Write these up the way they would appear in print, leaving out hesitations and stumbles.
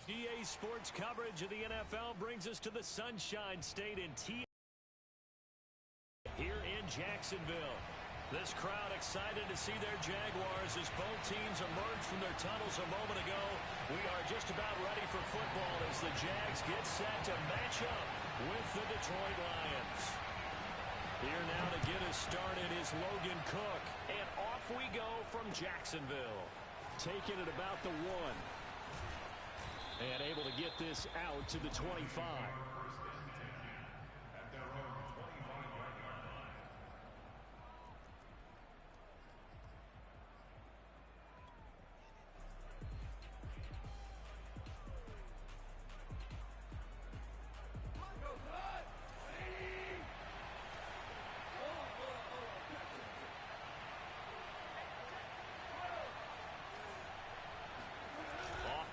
EA Sports coverage of the NFL brings us to the Sunshine State in here in Jacksonville. This crowd excited to see their Jaguars as both teams emerge from their tunnels a moment ago. We are just about ready for football as the Jags get set to match up with the Detroit Lions. Here now to get us started is Logan Cook. And off we go from Jacksonville. Taking it about the 1. And able to get this out to the 25.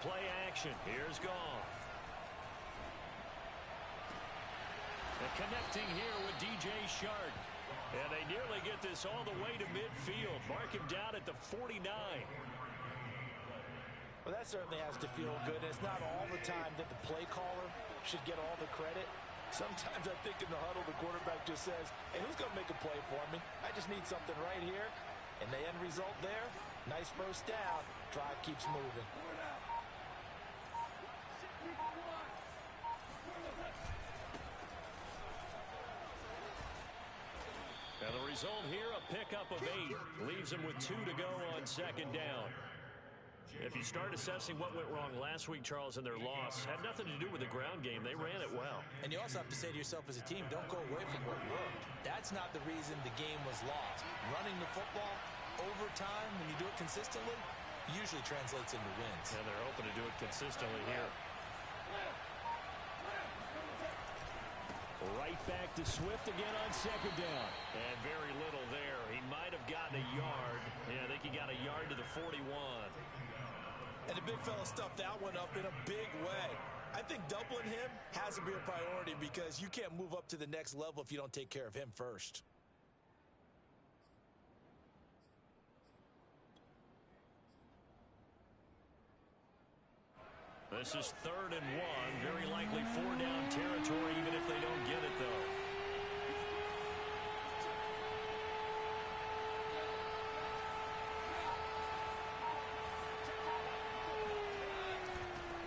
Play action. Here's Goff. And connecting here with DJ Shark. And they nearly get this all the way to midfield. Mark him down at the 49. Well, that certainly has to feel good. It's not all the time that the play caller should get all the credit. Sometimes I think in the huddle, the quarterback just says, hey, who's going to make a play for me? I just need something right here. And the end result there, nice first down. Drive keeps moving. And the result here, a pickup of 8. Leaves them with 2 to go on second down. If you start assessing what went wrong last week, Charles, in their loss, had nothing to do with the ground game. They ran it well. And you also have to say to yourself as a team, don't go away from what worked. That's not the reason the game was lost. Running the football over time, when you do it consistently, usually translates into wins. And they're hoping to do it consistently here. Right back to Swift again on second down. And very little there. He might have gotten a yard. Yeah, I think he got a yard to the 41. And the big fella stuffed that one up in a big way. I think doubling him has to be a priority because you can't move up to the next level if you don't take care of him first. This is 3rd and 1. Very likely 4-down territory, even if they don't get it, though.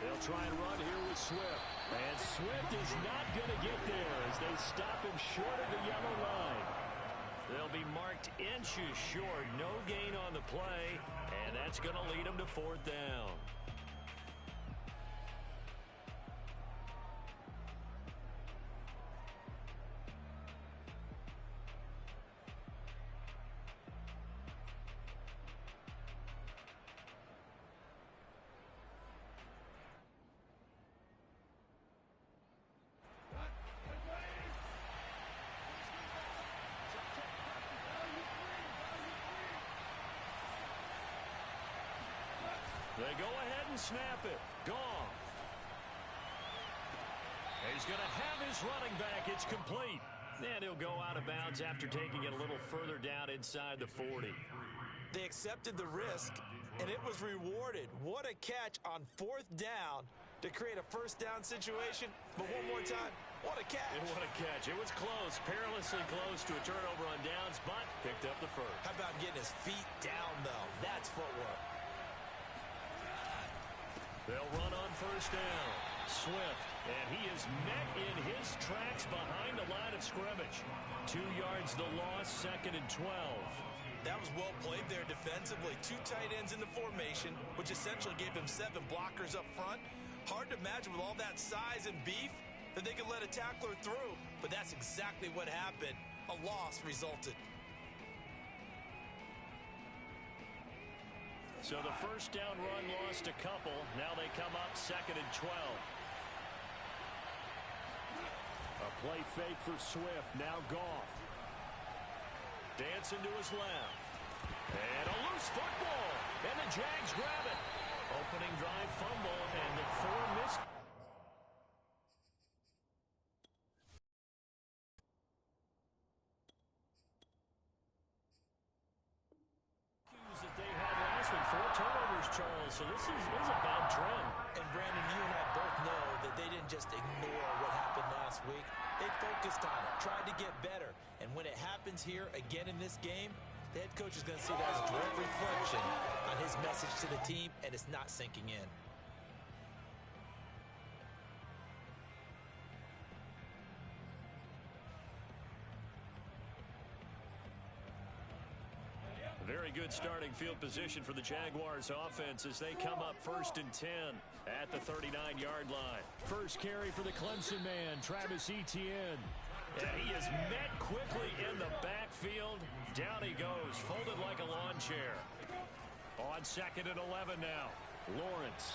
They'll try and run here with Swift. And Swift is not going to get there as they stop him short of the yellow line. They'll be marked inches short. No gain on the play. And that's going to lead them to 4th down. They go ahead and snap it. Goff. He's going to have his running back. It's complete. And he'll go out of bounds after taking it a little further down inside the 40. They accepted the risk, and it was rewarded. What a catch on 4th down to create a first down situation. But one more time, what a catch. And what a catch. It was close, perilously close to a turnover on downs, but picked up the first. How about getting his feet down, though? That's footwork. They'll run on 1st down. Swift, and he is met in his tracks behind the line of scrimmage. 2 yards the loss, 2nd and 12. That was well played there defensively. 2 tight ends in the formation, which essentially gave him 7 blockers up front. Hard to imagine with all that size and beef that they could let a tackler through, but that's exactly what happened. A loss resulted. So the 1st down run lost a couple. Now they come up 2nd and 12. A play fake for Swift. Now Goff. Dancing to his left. And a loose football. And the Jags grab it. Opening drive fumble and the 4 missed. That they had last week. 4 turnovers, Charles, so this is a bad trend. And Brandon, you and I both know that they didn't just ignore what happened last week. They focused on it, tried to get better. And when it happens here again in this game, the head coach is going to see that as a direct reflection on his message to the team, and it's not sinking in. Very good starting field position for the Jaguars offense as they come up 1st and 10 at the 39-yard line. First carry for the Clemson man, Travis Etienne. And he is met quickly in the backfield. Down he goes, folded like a lawn chair. On 2nd and 11 now, Lawrence.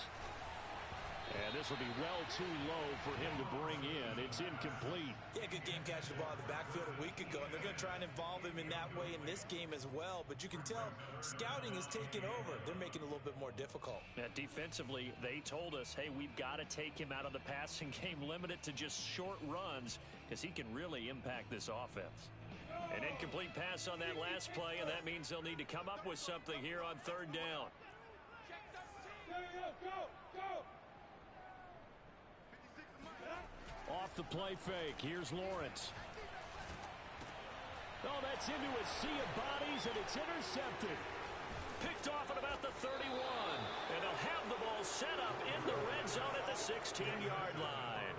And this will be well too low for him to bring in. It's incomplete. Yeah, good game catching the ball in the backfield a week ago. And they're going to try and involve him in that way in this game as well. But you can tell scouting is taking over. They're making it a little bit more difficult. Yeah, defensively, they told us, hey, we've got to take him out of the passing game, limit it to just short runs because he can really impact this offense. An incomplete pass on that last play, and that means they'll need to come up with something here on 3rd down. Off the play fake. Here's Lawrence. Oh, that's into a sea of bodies, and it's intercepted. Picked off at about the 31. And they'll have the ball set up in the red zone at the 16-yard line.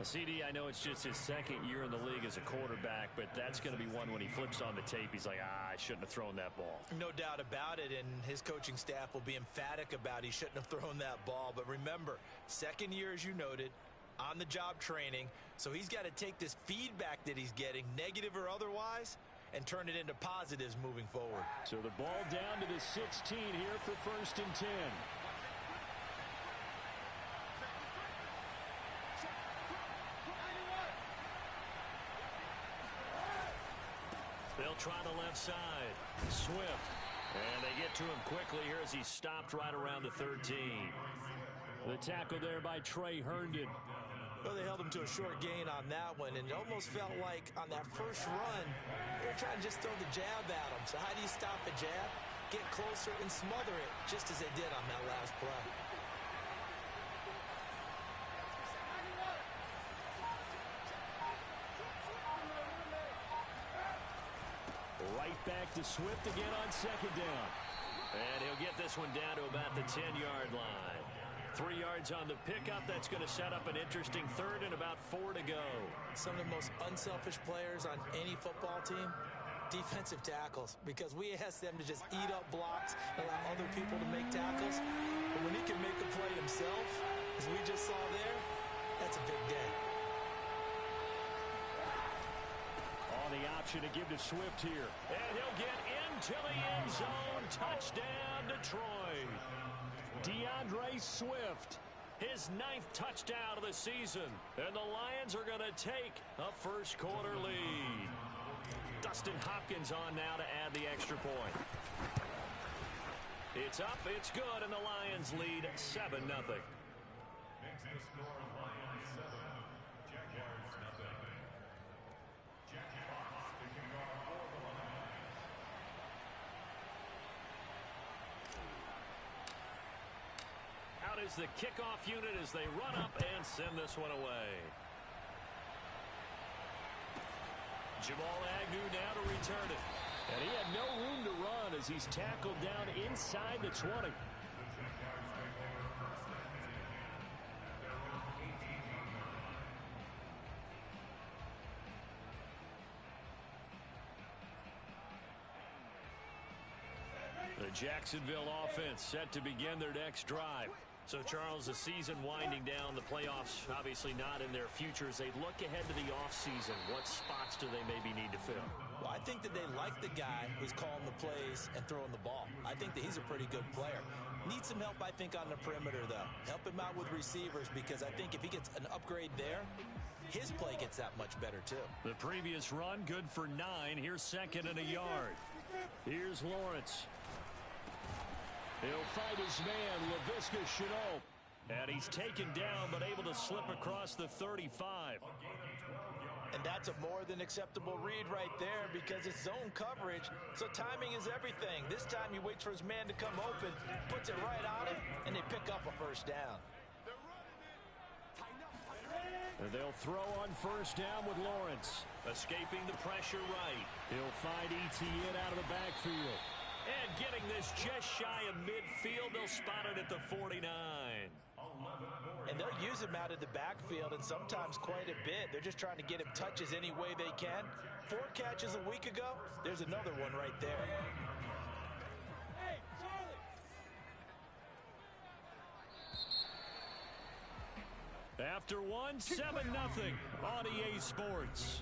CD, I know it's just his 2nd year in the league as a quarterback, but that's going to be one when he flips on the tape. He's like, I shouldn't have thrown that ball. No doubt about it, and his coaching staff will be emphatic about he shouldn't have thrown that ball. But remember, 2nd year, as you noted, on-the-job training, so he's got to take this feedback that he's getting, negative or otherwise, and turn it into positives moving forward. So the ball down to the 16 here for 1st and 10. They'll try the left side. Swift. And they get to him quickly here as he's stopped right around the 13. The tackle there by Trey Herndon. Well, they held him to a short gain on that one, and it almost felt like on that first run, they were trying to just throw the jab at him. So how do you stop a jab? Get closer and smother it, just as they did on that last play. Right back to Swift again on 2nd down. And he'll get this one down to about the 10-yard line. 3 yards on the pickup. That's going to set up an interesting 3rd and about 4 to go. Some of the most unselfish players on any football team, defensive tackles, because we ask them to just eat up blocks, allow other people to make tackles. But when he can make a play himself, as we just saw there, that's a big day. On the option to give to Swift here. And he'll get into the end zone. Touchdown, Detroit. DeAndre Swift, his 9th touchdown of the season. And the Lions are going to take a first-quarter lead. Dustin Hopkins on now to add the extra point. It's up, it's good, and the Lions lead 7-0. Next to score, Lions 7, Jaguars nothing. Jack Fox, the kickoff for the Lions. Out is the kickoff unit as they run up and send this one away. Jamal Agnew now to return it. And he had no room to run as he's tackled down inside the 20. The Jacksonville offense set to begin their next drive. So, Charles, the season winding down, the playoffs obviously not in their future. As they look ahead to the offseason, what spots do they maybe need to fill? Well, I think that they like the guy who's calling the plays and throwing the ball. I think that he's a pretty good player. Needs some help, I think, on the perimeter, though. Help him out with receivers, because I think if he gets an upgrade there, his play gets that much better, too. The previous run, good for 9. Here's 2nd and a yard. Here's Lawrence. He'll fight his man, Laviska Shenault. And he's taken down, but able to slip across the 35. And that's a more than acceptable read right there because it's zone coverage, so timing is everything. This time he waits for his man to come open, puts it right on him, and they pick up a first down. And they'll throw on first down with Lawrence. Escaping the pressure right. He'll find Etienne out of the backfield. And getting this just shy of midfield, they'll spot it at the 49. And they'll use him out of the backfield, and sometimes quite a bit. They're just trying to get him touches any way they can. 4 catches a week ago. There's another one right there. After one, 7-0 on EA Sports.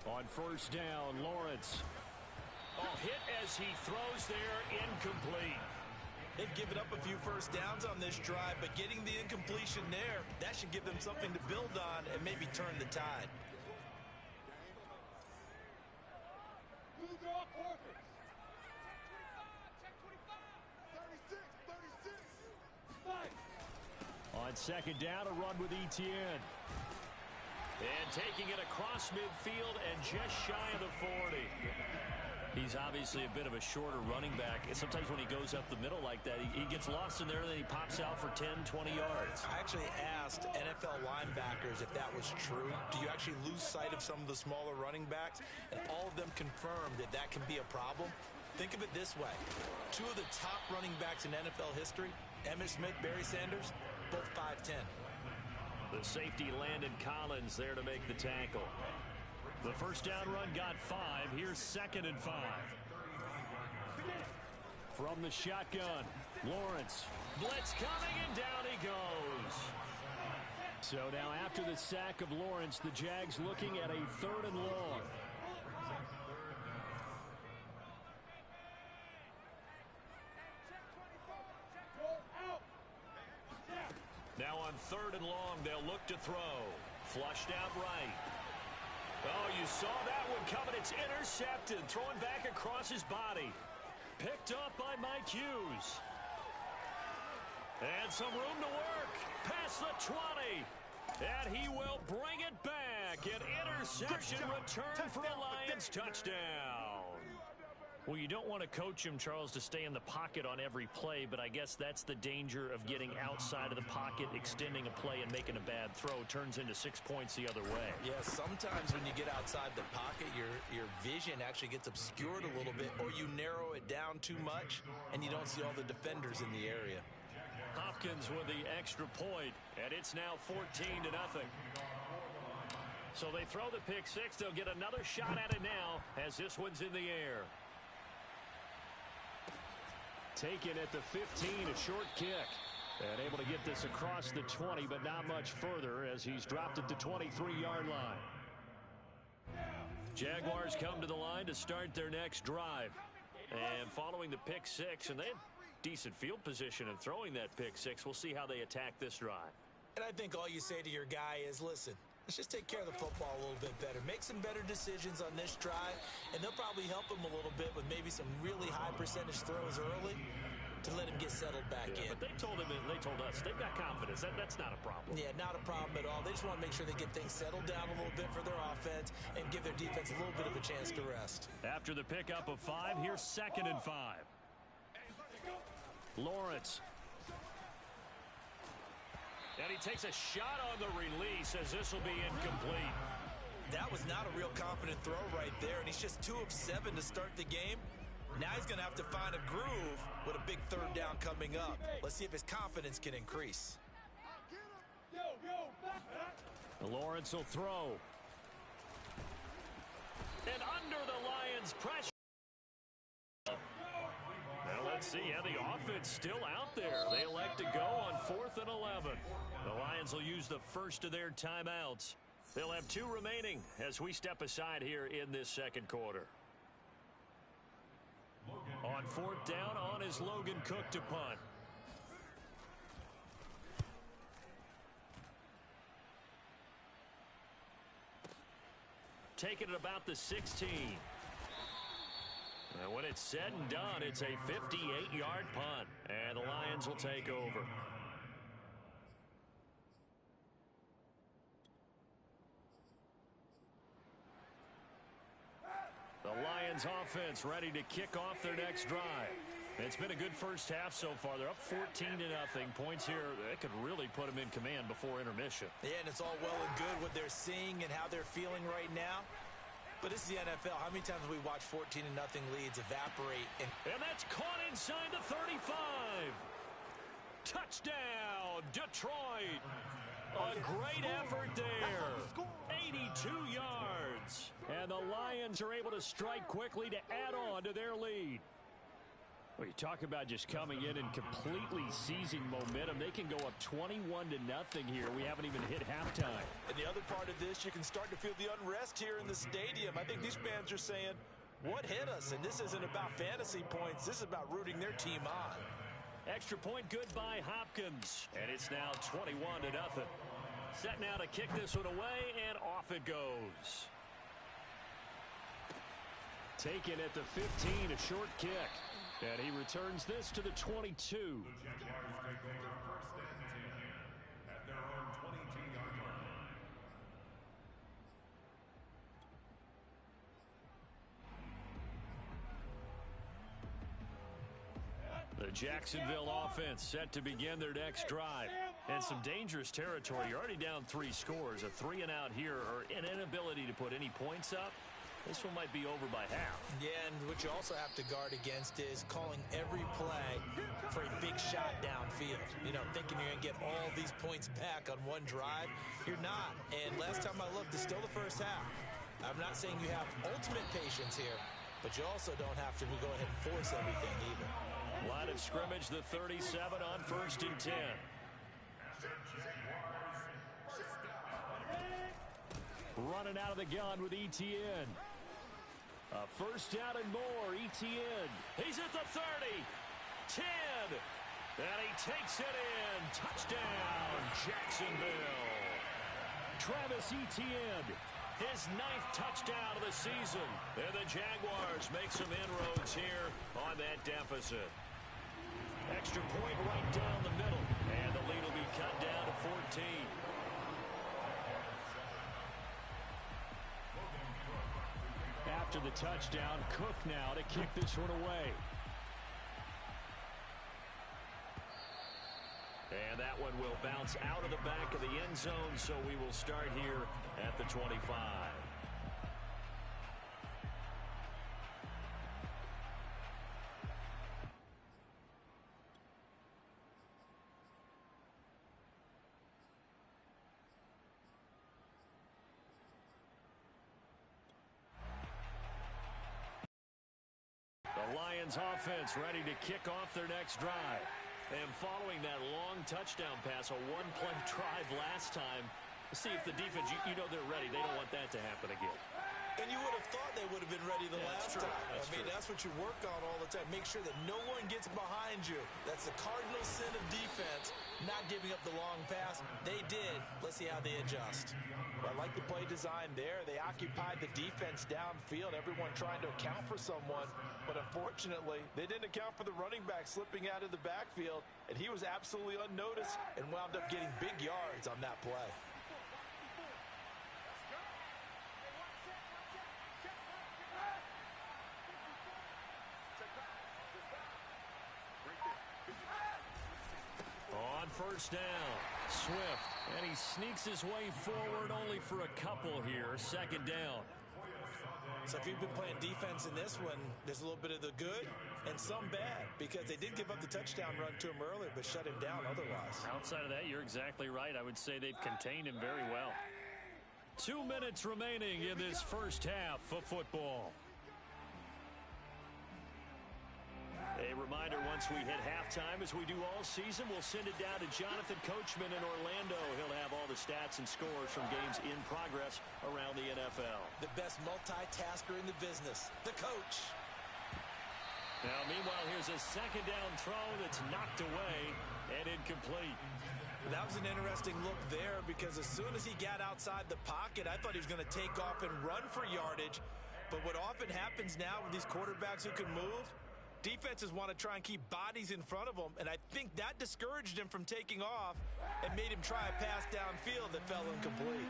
On first down, Lawrence. Hit as he throws there, incomplete. They've given up a few first downs on this drive, but getting the incompletion there, that should give them something to build on and maybe turn the tide. On second down, a run with Etienne. And taking it across midfield and just shy of the 40. He's obviously a bit of a shorter running back. And sometimes when he goes up the middle like that, he gets lost in there, and then he pops out for 10, 20 yards. I actually asked NFL linebackers if that was true. Do you actually lose sight of some of the smaller running backs? And all of them confirmed that that can be a problem. Think of it this way. 2 of the top running backs in NFL history, Emmitt Smith, Barry Sanders, both 5'10". The safety Landon Collins there to make the tackle. The first down run got 5. Here's 2nd and 5. From the shotgun, Lawrence. Blitz coming, and down he goes. So now after the sack of Lawrence, the Jags looking at a 3rd and long. Now on 3rd and long, they'll look to throw. Flushed out right. Oh, you saw that one coming. It's intercepted. Throwing back across his body. Picked up by Mike Hughes. And some room to work. Past the 20. And he will bring it back. An interception return for a Lions touchdown. Well, you don't want to coach him, Charles, to stay in the pocket on every play, but I guess that's the danger of getting outside of the pocket, extending a play, and making a bad throw. Turns into 6 points the other way. Yeah, sometimes when you get outside the pocket, your vision actually gets obscured a little bit, or you narrow it down too much, and you don't see all the defenders in the area. Hopkins with the extra point, and it's now 14-0. So they throw the pick six. They'll get another shot at it now as this one's in the air. Taken at the 15, a short kick. And able to get this across the 20, but not much further as he's dropped at the 23-yard line. Jaguars come to the line to start their next drive. And following the pick six, and they had decent field position in throwing that pick six. We'll see how they attack this drive. And I think all you say to your guy is, listen, let's just take care of the football a little bit better. Make some better decisions on this drive, and they'll probably help him a little bit with maybe some really high percentage throws early to let him get settled back in. But they told us they've got confidence. That's not a problem. Yeah, not a problem at all. They just want to make sure they get things settled down a little bit for their offense and give their defense a little bit of a chance to rest. After the pickup of 5, here's 2nd and 5. Lawrence. And he takes a shot on the release as this will be incomplete. That was not a real confident throw right there, and he's just 2 of 7 to start the game. Now he's going to have to find a groove with a big 3rd down coming up. Let's see if his confidence can increase. Lawrence will throw. And under the Lions' pressure. Well, let's see. Yeah, the offense still out there. They elect to go on 4th and 11. The Lions will use the first of their timeouts. They'll have 2 remaining as we step aside here in this second quarter. On 4th down, on is Logan Cook to punt. taking it about the 16. And when it's said and done, it's a 58-yard punt. And the Lions will take over. The Lions offense ready to kick off their next drive. It's been a good first half so far. They're up 14-0. Points here that could really put them in command before intermission. Yeah, and it's all well and good what they're seeing and how they're feeling right now. But this is the NFL. How many times have we watched 14-0 leads evaporate? And that's caught inside the 35. Touchdown, Detroit. A great effort there. 82 yards. And the Lions are able to strike quickly to add on to their lead. Well, you talk about just coming in and completely seizing momentum. They can go up 21-0 here. We haven't even hit halftime. And the other part of this, you can start to feel the unrest here in the stadium. I think these fans are saying, what hit us? And this isn't about fantasy points. This is about rooting their team on. Extra point good by Hopkins. And it's now 21-0. Set now to kick this one away, and off it goes. Taken at the 15, a short kick. And he returns this to the 22. The Jaguars take over first and 10 at their own 22-yard line. The Jacksonville offense set to begin their next drive. And some dangerous territory. You're already down 3 scores. A 3-and-out here, or an inability to put any points up. This one might be over by half. Yeah, and what you also have to guard against is calling every play for a big shot downfield. You know, thinking you're going to get all these points back on one drive. You're not. And last time I looked, it's still the first half. I'm not saying you have ultimate patience here, but you also don't have to go ahead and force everything either. Line of scrimmage, the 37 on 1st and 10. Running out of the gun with Etienne. A first down and more, Etienne. He's at the 30, 10, and he takes it in. Touchdown, Jacksonville. Travis Etienne, his 9th touchdown of the season. And the Jaguars make some inroads here on that deficit. Extra point right down the middle, and the lead will be cut down to 14. After the touchdown, Cook now to kick this one away. And that one will bounce out of the back of the end zone, so we will start here at the 25. The Lions offense ready to kick off their next drive. And following that long touchdown pass, a one-play drive last time, see if the defense, you know they're ready. They don't want that to happen again. And you would have thought they would have been ready the last time. That's what you work on all the time. Make sure that no one gets behind you. That's the cardinal sin of defense, not giving up the long pass. They did. Let's see how they adjust. I like the play design there. They occupied the defense downfield, everyone trying to account for someone. But unfortunately, they didn't account for the running back slipping out of the backfield, and he was absolutely unnoticed and wound up getting big yards on that play. On first down, Swift, and he sneaks his way forward only for a couple here. 2nd down. So if you've been playing defense in this one, there's a little bit of the good and some bad, because they did give up the touchdown run to him earlier, but shut him down otherwise. Outside of that, you're exactly right. I would say they've contained him very well. 2 minutes remaining in this first half of football. A reminder, once we hit halftime, as we do all season, we'll send it down to Jonathan Coachman in Orlando. He'll have all the stats and scores from games in progress around the NFL. The best multitasker in the business, the coach. Now, meanwhile, here's a 2nd down throw that's knocked away and incomplete. That was an interesting look there because as soon as he got outside the pocket, I thought he was going to take off and run for yardage. But what often happens now with these quarterbacks who can move, defenses want to try and keep bodies in front of them, and I think that discouraged him from taking off and made him try a pass downfield that fell incomplete.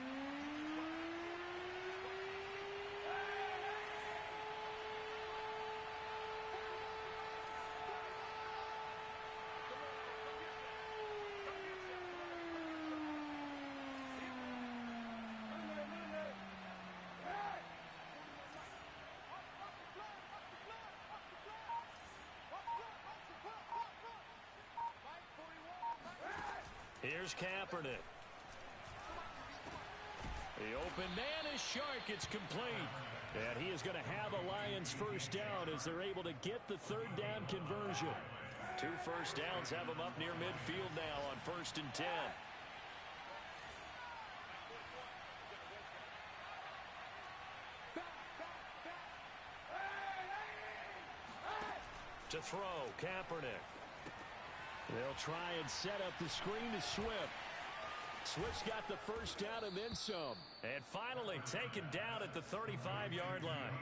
Here's Kaepernick. The open man is Shark. It's complete. And he is going to have a Lions first down as they're able to get the third down conversion. 2 first downs have them up near midfield now on 1st and 10. To throw, Kaepernick. They'll try and set up the screen to Swift. Swift's got the first down and then some. And finally taken down at the 35-yard line.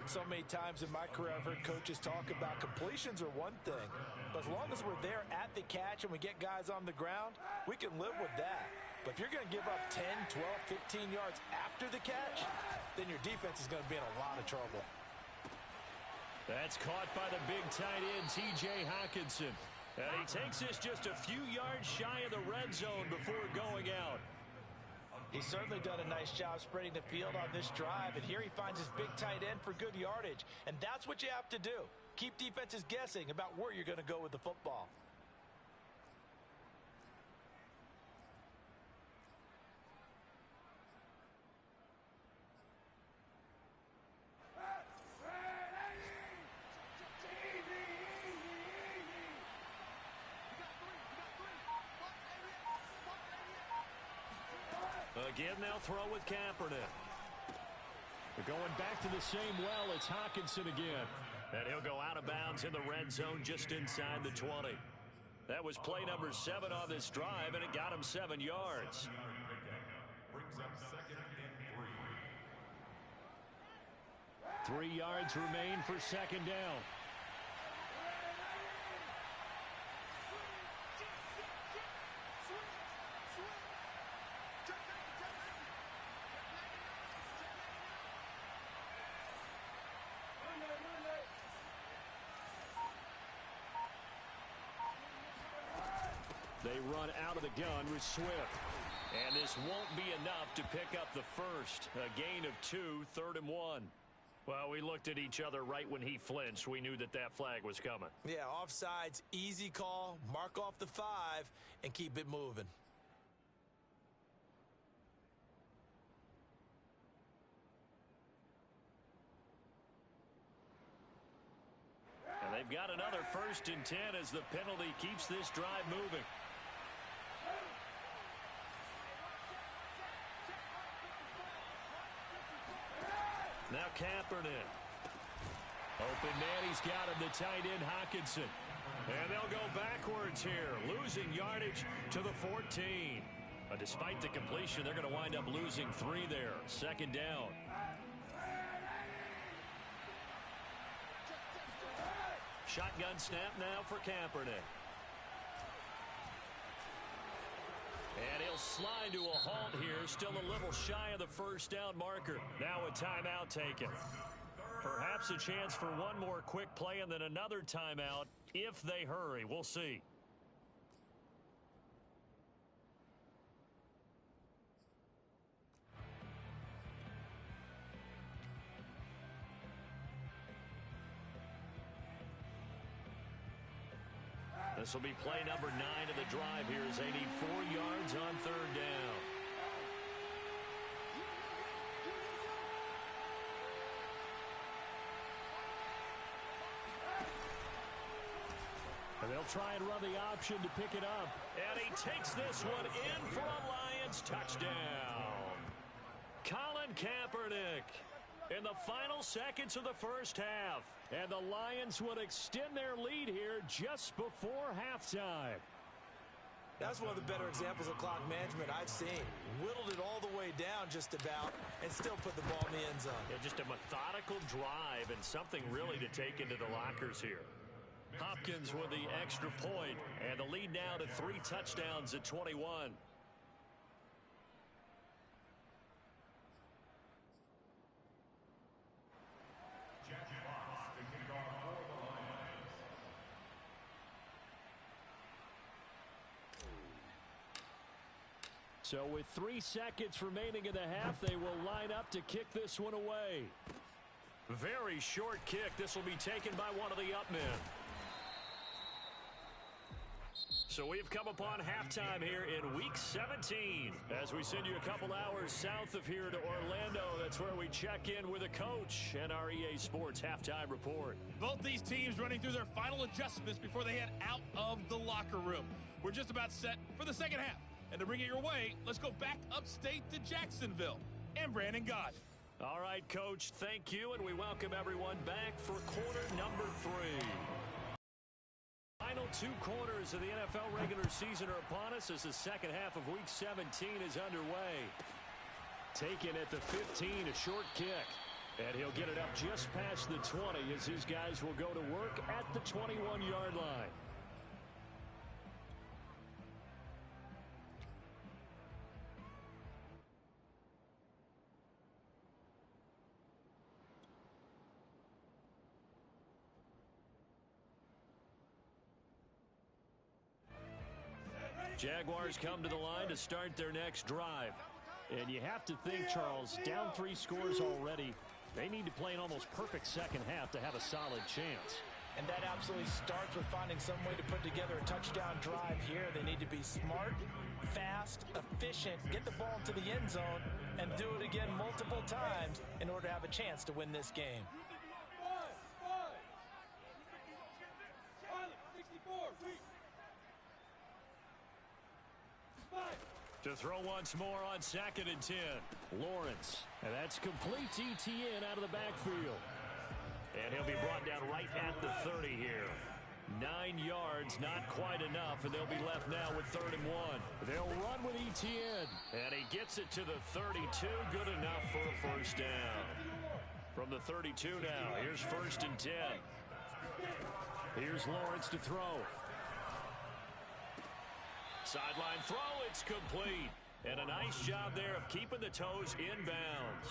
So many times in my career I've heard coaches talk about completions are one thing. But as long as we're there at the catch and we get guys on the ground, we can live with that. But if you're going to give up 10, 12, 15 yards after the catch, then your defense is going to be in a lot of trouble. That's caught by the big tight end, T.J. Hockenson. And he takes this just a few yards shy of the red zone before going out. He's certainly done a nice job spreading the field on this drive, and here he finds his big tight end for good yardage. And that's what you have to do. Keep defenses guessing about where you're going to go with the football. Again, they'll throw with Kaepernick. They're going back to the same well. It's Hockenson again. And he'll go out of bounds in the red zone just inside the 20. That was play number 7 on this drive, and it got him 7 yards. Brings up 2nd and 3. 3 yards remain for 2nd down. They run out of the gun with Swift. And this won't be enough to pick up the first. A gain of 2, 3rd and 1. Well, we looked at each other right when he flinched. We knew that that flag was coming. Yeah, offsides, easy call, mark off the 5, and keep it moving. And they've got another 1st and 10 as the penalty keeps this drive moving. Now Kaepernick. Open man, he's got him, the tight end Hockenson. And they'll go backwards here, losing yardage to the 14. Despite the completion, they're going to wind up losing 3 there. 2nd down. Shotgun snap now for Kaepernick. And he'll slide to a halt here, still a little shy of the first down marker. Now a timeout taken. Perhaps a chance for one more quick play and then another timeout if they hurry. We'll see. This will be play number 9 of the drive here as they need 4 yards on 3rd down. And they'll try and run the option to pick it up. And he takes this one in for a Lions touchdown. Colin Kaepernick in the final seconds of the first half. And the Lions would extend their lead here just before halftime. That's one of the better examples of clock management I've seen. Whittled it all the way down just about and still put the ball in the end zone. Yeah, just a methodical drive and something really to take into the lockers here. Hopkins with the extra point, and the lead now to 3 touchdowns at 21. So with 3 seconds remaining in the half, they will line up to kick this one away. Very short kick. This will be taken by one of the up men. So we've come upon halftime here in Week 17. As we send you a couple hours south of here to Orlando, that's where we check in with a coach and our EA Sports halftime report. Both these teams running through their final adjustments before they head out of the locker room. We're just about set for the second half. And to bring it your way, let's go back upstate to Jacksonville. And Brandon Gott. All right, Coach, thank you, and we welcome everyone back for quarter number 3. Final 2 quarters of the NFL regular season are upon us as the second half of Week 17 is underway. Taken at the 15, a short kick. And he'll get it up just past the 20 as his guys will go to work at the 21-yard line. Jaguars come to the line to start their next drive. And you have to think, Charles, down 3 scores already. They need to play an almost perfect second half to have a solid chance. And that absolutely starts with finding some way to put together a touchdown drive here. They need to be smart, fast, efficient, get the ball into the end zone, and do it again multiple times in order to have a chance to win this game. To throw once more on 2nd and 10. Lawrence. And that's complete to ETN out of the backfield. And he'll be brought down right at the 30 here. 9 yards, not quite enough, and they'll be left now with 3rd and 1. They'll run with ETN. And he gets it to the 32. Good enough for a first down. From the 32 now. Here's 1st and 10. Here's Lawrence to throw. Sideline throw, it's complete. And a nice job there of keeping the toes inbounds.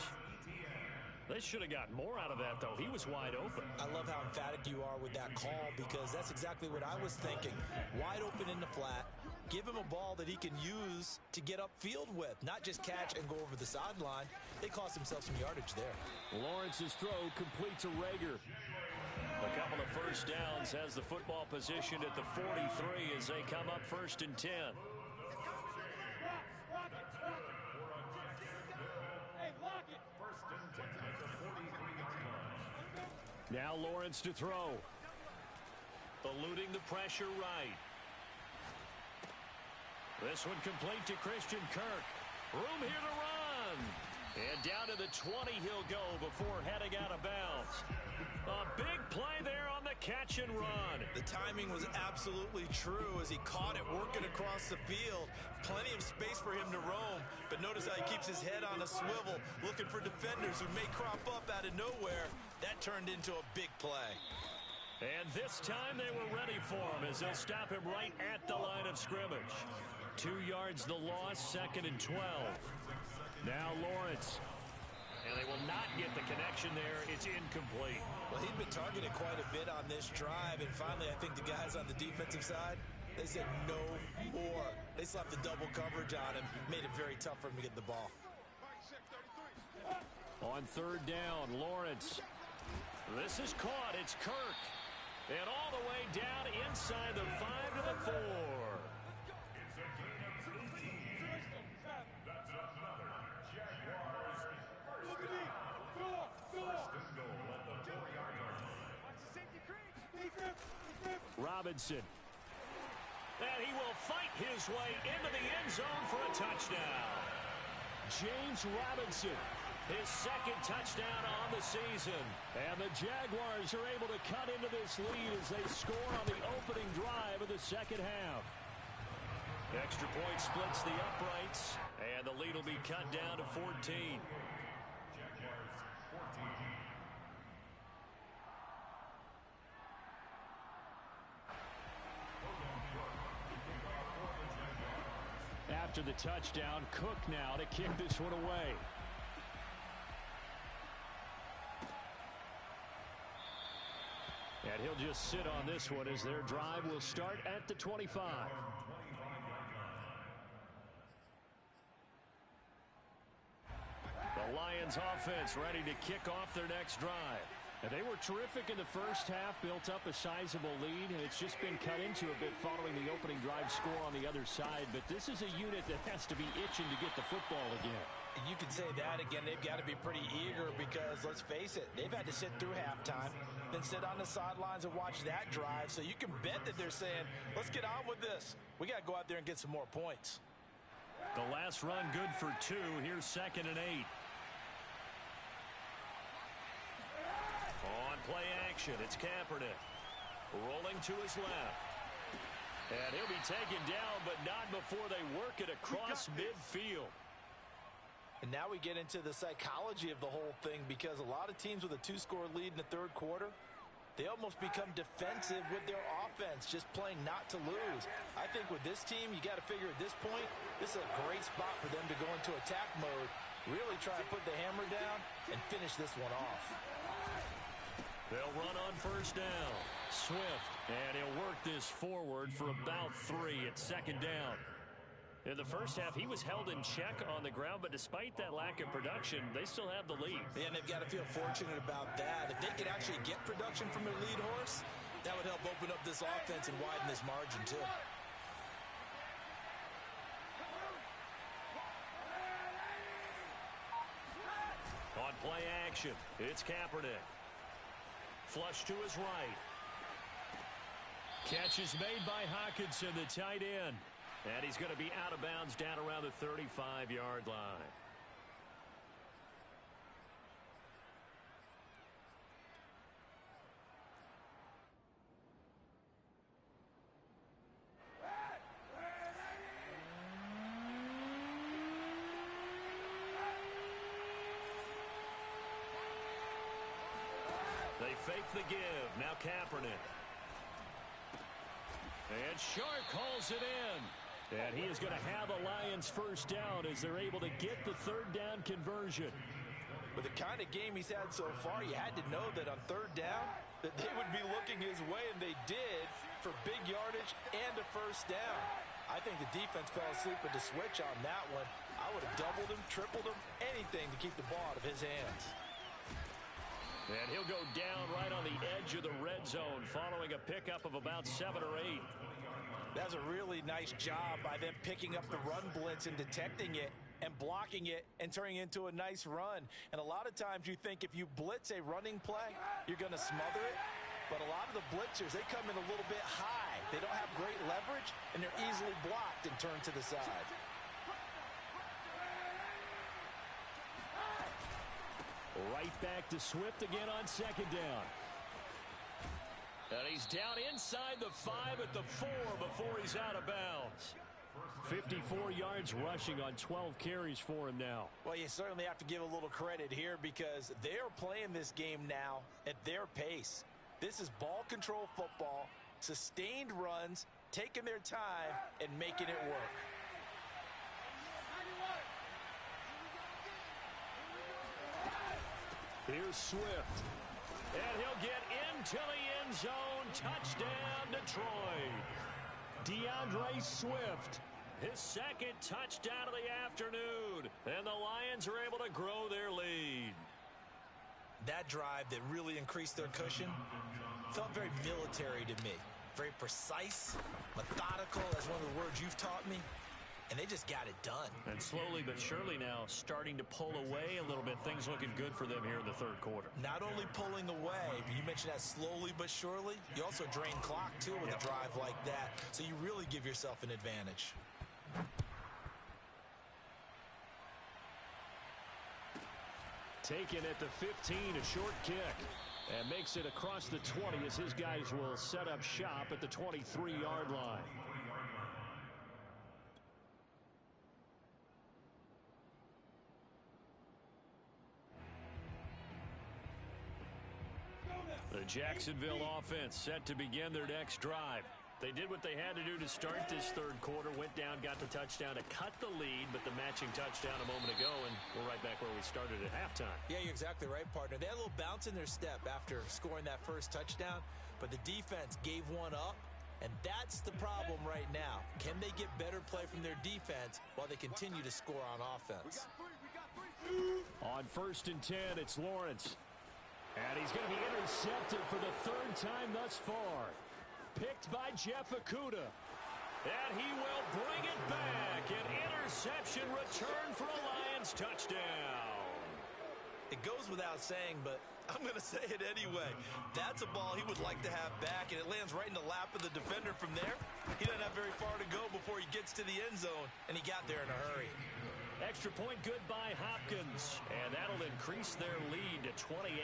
They should have gotten more out of that, though. He was wide open. I love how emphatic you are with that call because that's exactly what I was thinking. Wide open in the flat. Give him a ball that he can use to get upfield with, not just catch and go over the sideline. They cost themselves some yardage there. Lawrence's throw complete to Rager. A couple of first downs has the football positioned at the 43 as they come up 1st and 10. Now Lawrence to throw. Eluding the pressure right. This one complete to Christian Kirk. Room here to run. And down to the 20 he'll go before heading out of bounds. A big play there on the catch and run. The timing was absolutely true as he caught it working across the field. Plenty of space for him to roam. But notice how he keeps his head on a swivel, looking for defenders who may crop up out of nowhere. That turned into a big play. And this time they were ready for him as they'll stop him right at the line of scrimmage. 2 yards the loss, 2nd and 12. Now Lawrence. And they will not get the connection there. It's incomplete. Well, he'd been targeted quite a bit on this drive, and finally I think the guys on the defensive side, they said no more. They slapped the double coverage on him, made it very tough for him to get the ball. On 3rd down, Lawrence. This is caught. It's Kirk. And all the way down inside the 5 to the 4. Robinson. And he will fight his way into the end zone for a touchdown. James Robinson, his 2nd touchdown on the season. And the Jaguars are able to cut into this lead as they score on the opening drive of the second half. Extra point splits the uprights, and the lead will be cut down to 14. Jaguars 14. After the touchdown, Cook now to kick this one away. And he'll just sit on this one as their drive will start at the 25. The Lions offense ready to kick off their next drive. And they were terrific in the first half, built up a sizable lead, and it's just been cut into a bit following the opening drive score on the other side. But this is a unit that has to be itching to get the football again. You could say that again. They've got to be pretty eager because, let's face it, they've had to sit through halftime, then sit on the sidelines and watch that drive. So you can bet that they're saying, let's get on with this. We got to go out there and get some more points. The last run good for 2. Here's 2nd and 8. On play action, it's Kaepernick. Rolling to his left. And he'll be taken down, but not before they work it across midfield. And now we get into the psychology of the whole thing, because a lot of teams with a 2-score lead in the third quarter, they almost become defensive with their offense, just playing not to lose. I think with this team, you got to figure at this point, this is a great spot for them to go into attack mode, really try to put the hammer down and finish this one off. They'll run on first down. Swift, and he'll work this forward for about 3 at 2nd down. In the first half, he was held in check on the ground, but despite that lack of production, they still have the lead. And they've got to feel fortunate about that. If they could actually get production from their lead horse, that would help open up this offense and widen this margin too. On play action, it's Kaepernick. Flush to his right. Catch is made by Hockenson, the tight end. And he's going to be out of bounds down around the 35-yard line. They fake the give. Now Kaepernick. And Shark calls it in. And he is going to have a Lions first down as they're able to get the 3rd down conversion. With the kind of game he's had so far, you had to know that on 3rd down that they would be looking his way, and they did, for big yardage and a first down. I think the defense fell asleep with the switch on that one. I would have doubled him, tripled him, anything to keep the ball out of his hands. And he'll go down right on the edge of the red zone following a pickup of about 7 or 8. That's a really nice job by them picking up the run blitz and detecting it and blocking it and turning it into a nice run. And a lot of times you think if you blitz a running play, you're going to smother it. But a lot of the blitzers, they come in a little bit high. They don't have great leverage, and they're easily blocked and turned to the side. Right back to Swift again on 2nd down. And he's down inside the 5 at the 4 before he's out of bounds. 54 yards rushing on 12 carries for him now. Well, you certainly have to give a little credit here because they're playing this game now at their pace. This is ball control football, sustained runs, taking their time and making it work. Here's Swift. And he'll get into the end zone. Touchdown, Detroit. DeAndre Swift, his 2nd touchdown of the afternoon. And the Lions are able to grow their lead. That drive that really increased their cushion felt very military to me. Very precise, methodical, that's one of the words you've taught me. And they just got it done. And slowly but surely now starting to pull away a little bit. Things looking good for them here in the 3rd quarter. Not only pulling away, but you mentioned that slowly but surely. You also drain clock, too, with a drive like that. So you really give yourself an advantage. Taken at the 15, a short kick. And makes it across the 20 as his guys will set up shop at the 23-yard line. The Jacksonville offense set to begin their next drive. They did what they had to do to start this third quarter, went down, got the touchdown to cut the lead, but the matching touchdown a moment ago, and we're right back where we started at halftime. Yeah, you're exactly right, partner. They had a little bounce in their step after scoring that first touchdown, but the defense gave one up, and that's the problem right now. Can they get better play from their defense while they continue to score on offense? On 1st and 10, it's Lawrence. And he's going to be intercepted for the third time thus far. Picked by Jeff Okudah. And he will bring it back. An interception return for a Lions touchdown. It goes without saying, but I'm going to say it anyway. That's a ball he would like to have back, and it lands right in the lap of the defender from there. He doesn't have very far to go before he gets to the end zone, and he got there in a hurry. Extra point good by Hopkins, and that'll increase their lead to 28.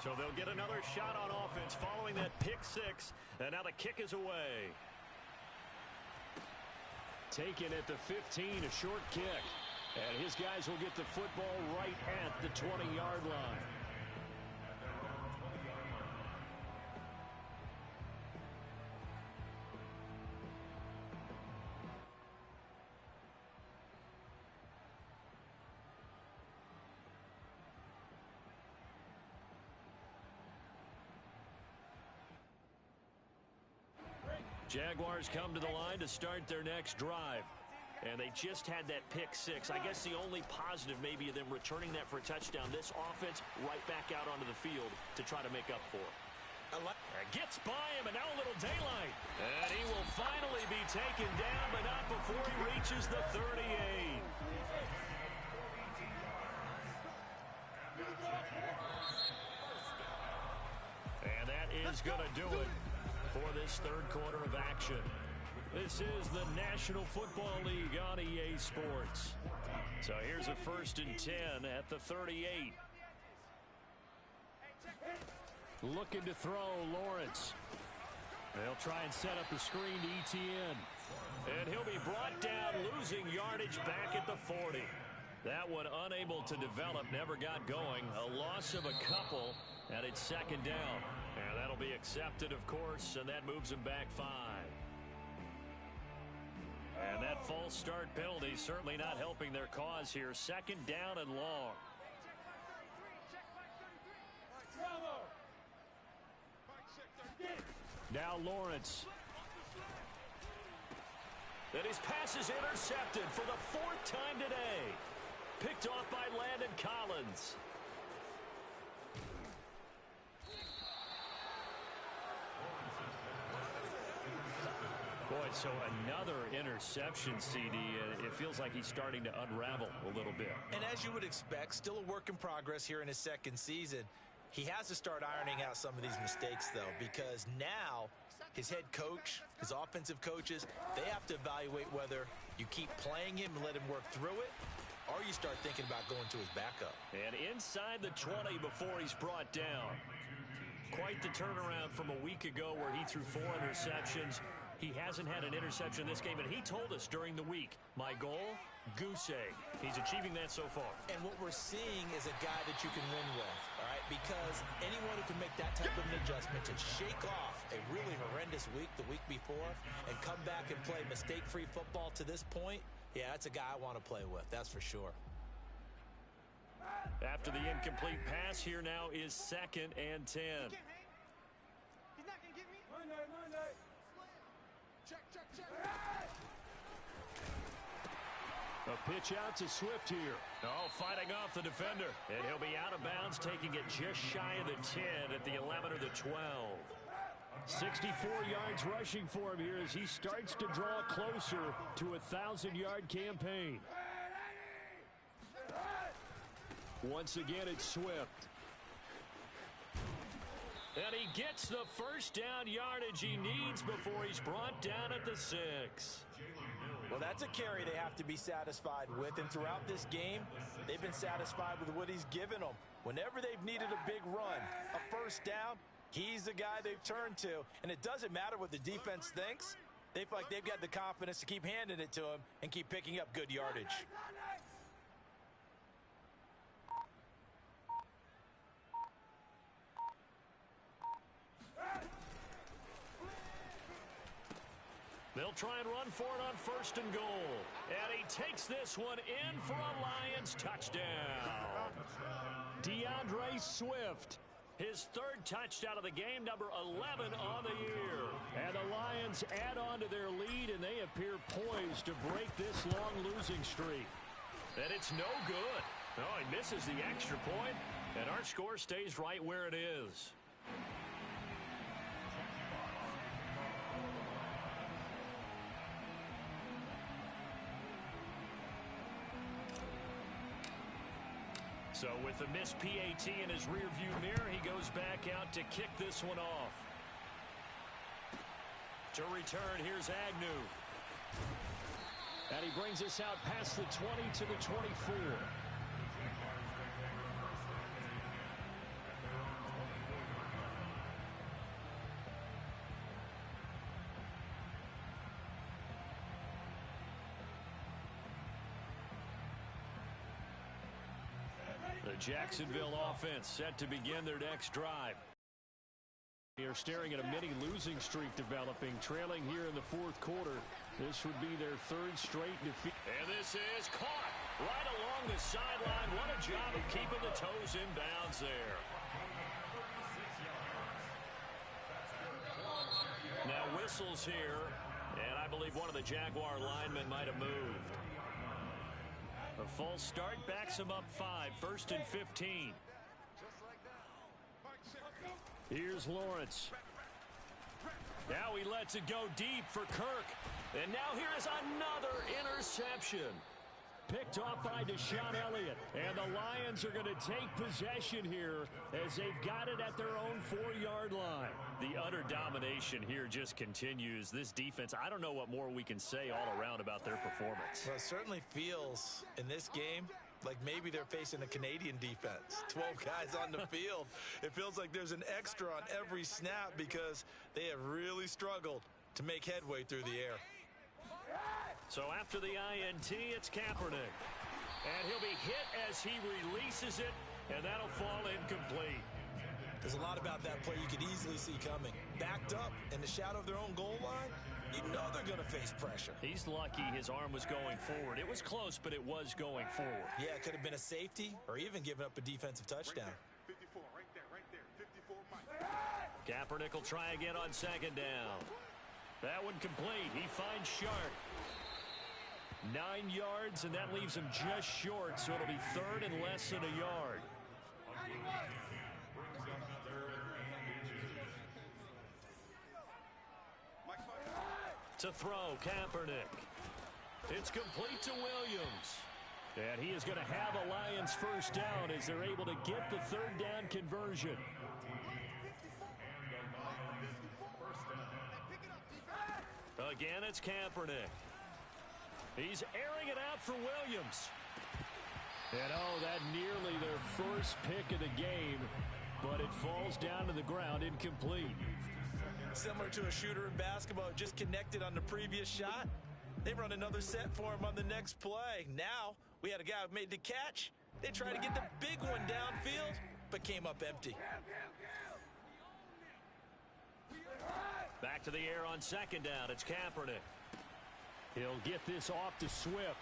So they'll get another shot on offense following that pick six, and now the kick is away. Taken at the 15, a short kick. And his guys will get the football right at the 20-yard line. Jaguars come to the line to start their next drive. And they just had that pick six. I guess the only positive maybe of them returning that for a touchdown. This offense right back out onto the field to try to make up for it. Gets by him, and now a little daylight. And he will finally be taken down, but not before he reaches the 38. And that is going to do it for this third quarter of action. This is the National Football League on EA Sports. So here's a 1st and 10 at the 38. Looking to throw, Lawrence. They'll try and set up the screen to ETN. And he'll be brought down, losing yardage back at the 40. That one unable to develop, never got going. A loss of a couple, and it's 2nd down. And that'll be accepted, of course, and that moves him back 5. And that false start penalty certainly not helping their cause here. 2nd down and long. Now Lawrence. And his pass is intercepted for the 4th time today. Picked off by Landon Collins. Boy, so another interception, CD. It feels like he's starting to unravel a little bit. And as you would expect, still a work in progress here in his 2nd season. He has to start ironing out some of these mistakes, though, because now his head coach, his offensive coaches, they have to evaluate whether you keep playing him and let him work through it, or you start thinking about going to his backup. And inside the 20 before he's brought down. Quite the turnaround from a week ago where he threw 4 interceptions. He hasn't had an interception this game, and he told us during the week, my goal, goose egg. He's achieving that so far. And what we're seeing is a guy that you can win with, all right? Because anyone who can make that type of an adjustment to shake off a really horrendous week the week before and come back and play mistake-free football to this point, yeah, that's a guy I want to play with, that's for sure. After the incomplete pass, here now is 2nd and 10. He's not going to get me. Monday. Check. A pitch out to Swift here. Oh, fighting off the defender. And he'll be out of bounds, taking it just shy of the 10 at the 11 or the 12. 64 yards rushing for him here as he starts to draw closer to a 1,000-yard campaign. Once again, it's Swift. And he gets the first down yardage he needs before he's brought down at the 6. Well, that's a carry they have to be satisfied with, and throughout this game, they've been satisfied with what he's given them. Whenever they've needed a big run, a first down, he's the guy they've turned to, and it doesn't matter what the defense thinks. They feel like they've got the confidence to keep handing it to him and keep picking up good yardage. They'll try and run for it on 1st and goal. And he takes this one in for a Lions touchdown. DeAndre Swift. His 3rd touchdown of the game, number 11 on the year. And the Lions add on to their lead, and they appear poised to break this long losing streak. And it's no good. No, he misses the extra point, and our score stays right where it is. So with the missed PAT in his rearview mirror, he goes back out to kick this one off. To return, here's Agnew. And he brings us out past the 20 to the 24. The Jacksonville offense set to begin their next drive. They're staring at a mini losing streak developing, trailing here in the 4th quarter. This would be their 3rd straight defeat. And this is caught right along the sideline. What a job of keeping the toes in bounds there. Now whistles here, and I believe one of the Jaguar linemen might have moved. A false start backs him up 5, 1st and 15. Here's Lawrence. Now he lets it go deep for Kirk. And now here is another interception. Picked off by Deshaun Elliott. And the Lions are going to take possession here as they've got it at their own 4-yard line. The utter domination here just continues. This defense, I don't know what more we can say all around about their performance. Well, it certainly feels in this game like maybe they're facing a Canadian defense. 12 guys on the field. It feels like there's an extra on every snap because they have really struggled to make headway through the air. So after the INT, it's Kaepernick. And he'll be hit as he releases it, and that'll fall incomplete. There's a lot about that play you could easily see coming. Backed up in the shadow of their own goal line, you know they're going to face pressure. He's lucky his arm was going forward. It was close, but it was going forward. Yeah, it could have been a safety or even given up a defensive touchdown. 54, right there, 54, Mike. Kaepernick will try again on 2nd down. That one complete. He finds Shark. 9 yards, and that leaves him just short, so it'll be 3rd and less than a yard. To throw, Kaepernick. It's complete to Williams. And he is going to have a Lions 1st down as they're able to get the 3rd down conversion. Again, it's Kaepernick. He's airing it out for Williams. And oh, that nearly their first pick of the game, but it falls down to the ground incomplete. Similar to a shooter in basketball, just connected on the previous shot. They run another set for him on the next play. Now, we had a guy who made the catch. They tried to get the big one downfield, but came up empty. Back to the air on 2nd down. It's Kaepernick. He'll get this off to Swift.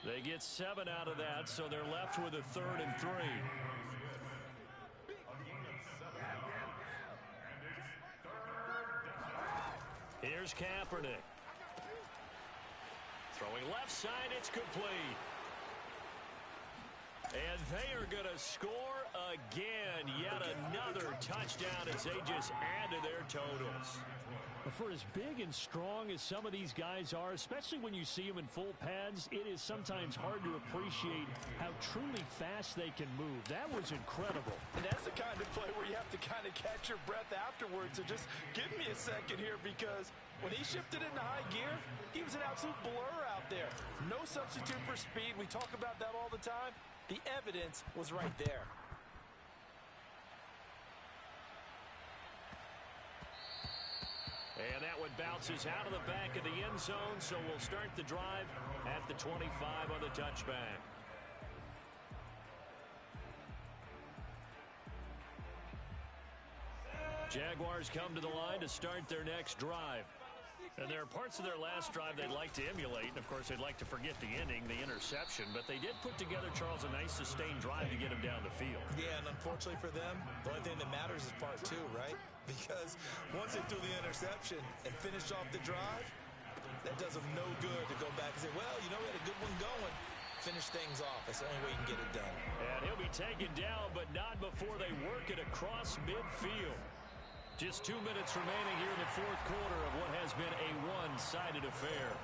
They get 7 out of that, so they're left with a 3rd and 3. Here's Kaepernick. Throwing left side, it's complete. And they are going to score again. Yet another touchdown as they just add to their totals. For as big and strong as some of these guys are, especially when you see them in full pads, it is sometimes hard to appreciate how truly fast they can move. That was incredible. And that's the kind of play where you have to kind of catch your breath afterwards. So just give me a second here, because when he shifted into high gear, he was an absolute blur out there. No substitute for speed. We talk about that all the time. The evidence was right there. And that one bounces out of the back of the end zone, so we'll start the drive at the 25 on the touchback. Jaguars come to the line to start their next drive. And there are parts of their last drive they'd like to emulate. And, of course, they'd like to forget the inning, the interception. But they did put together, Charles, a nice sustained drive to get him down the field. Yeah, and unfortunately for them, the only thing that matters is part two, right? Because once they threw the interception and finished off the drive, that does them no good to go back and say, well, you know, we had a good one going. Finish things off. That's the only way you can get it done. And he'll be taken down, but not before they work it across midfield. Just 2 minutes remaining here in the fourth quarter of what has been a one-sided affair.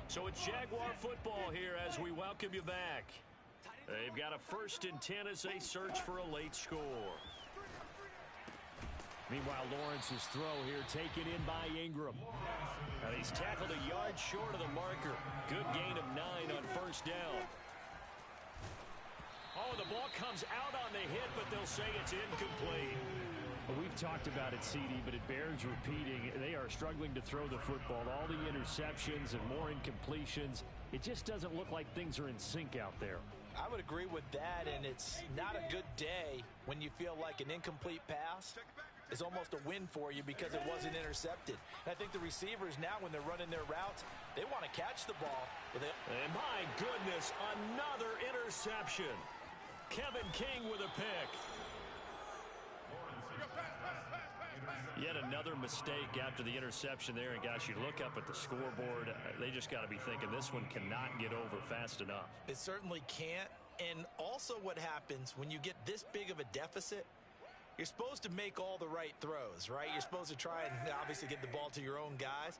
So it's Jaguar football here as we welcome you back. They've got a 1st and 10 as they search for a late score. Meanwhile, Lawrence's throw here taken in by Ingram. And he's tackled a yard short of the marker. Good gain of 9 on 1st down. Oh, the ball comes out on the hit, but they'll say it's incomplete. Well, we've talked about it, CD, but it bears repeating. They are struggling to throw the football. All the interceptions and more incompletions. It just doesn't look like things are in sync out there. I would agree with that, and it's not a good day when you feel like an incomplete pass is almost a win for you because it wasn't intercepted. And I think the receivers now, when they're running their routes, they want to catch the ball. And my goodness, another interception. Kevin King with a pick. Yet another mistake after the interception there. And, gosh, you look up at the scoreboard. They just got to be thinking this one cannot get over fast enough. It certainly can't. And also what happens when you get this big of a deficit, you're supposed to make all the right throws, right? You're supposed to try and obviously get the ball to your own guys.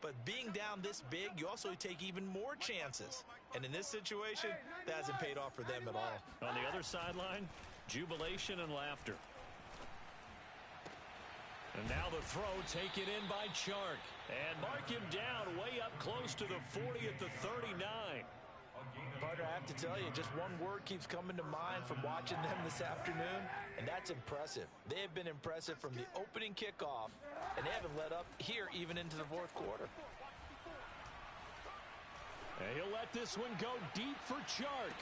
But being down this big, you also take even more chances. And in this situation, that hasn't paid off for them at all. On the other sideline, jubilation and laughter. And now the throw taken in by Chark. And mark him down way up close to the 40 at the 39. Partner, I have to tell you, just one word keeps coming to mind from watching them this afternoon, and that's impressive. They have been impressive from the opening kickoff, and they haven't let up here even into the fourth quarter. And he'll let this one go deep for Chark.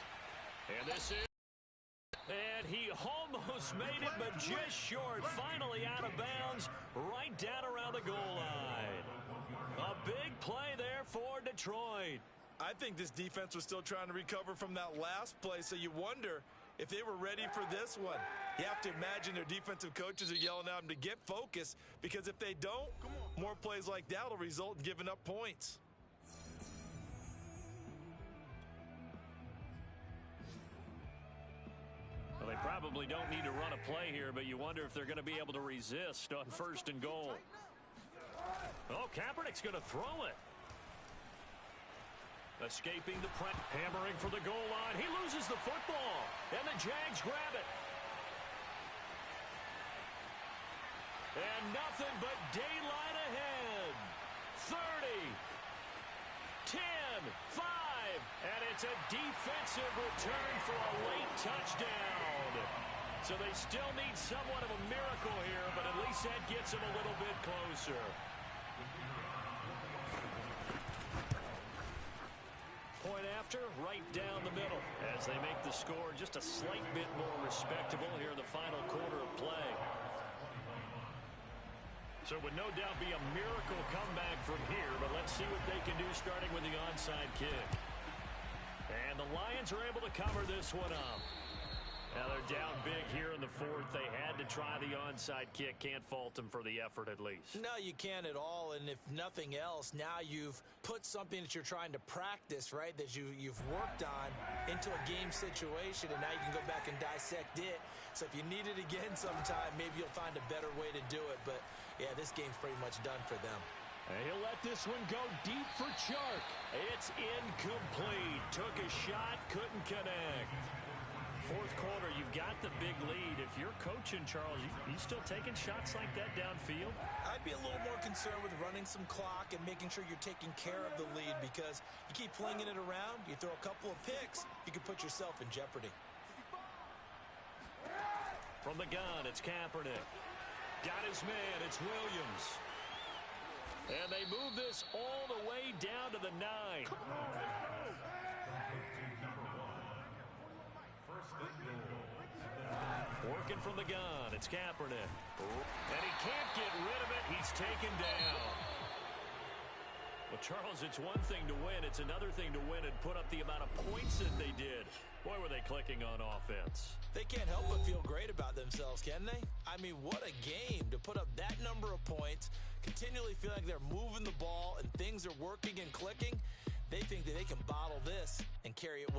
And this is... And he almost made it, but just short. Finally out of bounds, right down around the goal line. A big play there for Detroit. I think this defense was still trying to recover from that last play, so you wonder if they were ready for this one. You have to imagine their defensive coaches are yelling at them to get focused, because if they don't, more plays like that will result in giving up points. Well, they probably don't need to run a play here, but you wonder if they're going to be able to resist on 1st and goal. Oh, Kaepernick's going to throw it. Escaping the press, hammering for the goal line. He loses the football, and the Jags grab it. And nothing but daylight ahead. 30, 10, 5, and it's a defensive return for a late touchdown. So they still need somewhat of a miracle here, but at least that gets them a little bit closer. Point after, right down the middle, as they make the score just a slight bit more respectable here in the final quarter of play. So it would no doubt be a miracle comeback from here, but let's see what they can do starting with the onside kick. And the Lions are able to cover this one up. Now they're down big here in the fourth. They had to try the onside kick. Can't fault them for the effort at least. No, you can't at all. And if nothing else, now you've put something that you're trying to practice, right, that you've worked on into a game situation, and now you can go back and dissect it. So if you need it again sometime, maybe you'll find a better way to do it. But, yeah, this game's pretty much done for them. And he'll let this one go deep for Chark. It's incomplete. Took a shot, couldn't connect. Fourth quarter, you've got the big lead. If you're coaching, Charles, you still taking shots like that downfield? I'd be a little more concerned with running some clock and making sure you're taking care of the lead, because you keep flinging it around, you throw a couple of picks, you can put yourself in jeopardy. From the gun, it's Kaepernick. Got his man, it's Williams. And they move this all the way down to the 9. Working from the gun. It's Kaepernick. And he can't get rid of it. He's taken down. Well, Charles, it's one thing to win. It's another thing to win and put up the amount of points that they did. Boy, were they clicking on offense. They can't help but feel great about themselves, can they? I mean, what a game to put up that number of points, continually feeling like they're moving the ball and things are working and clicking. They think that they can bottle this and carry it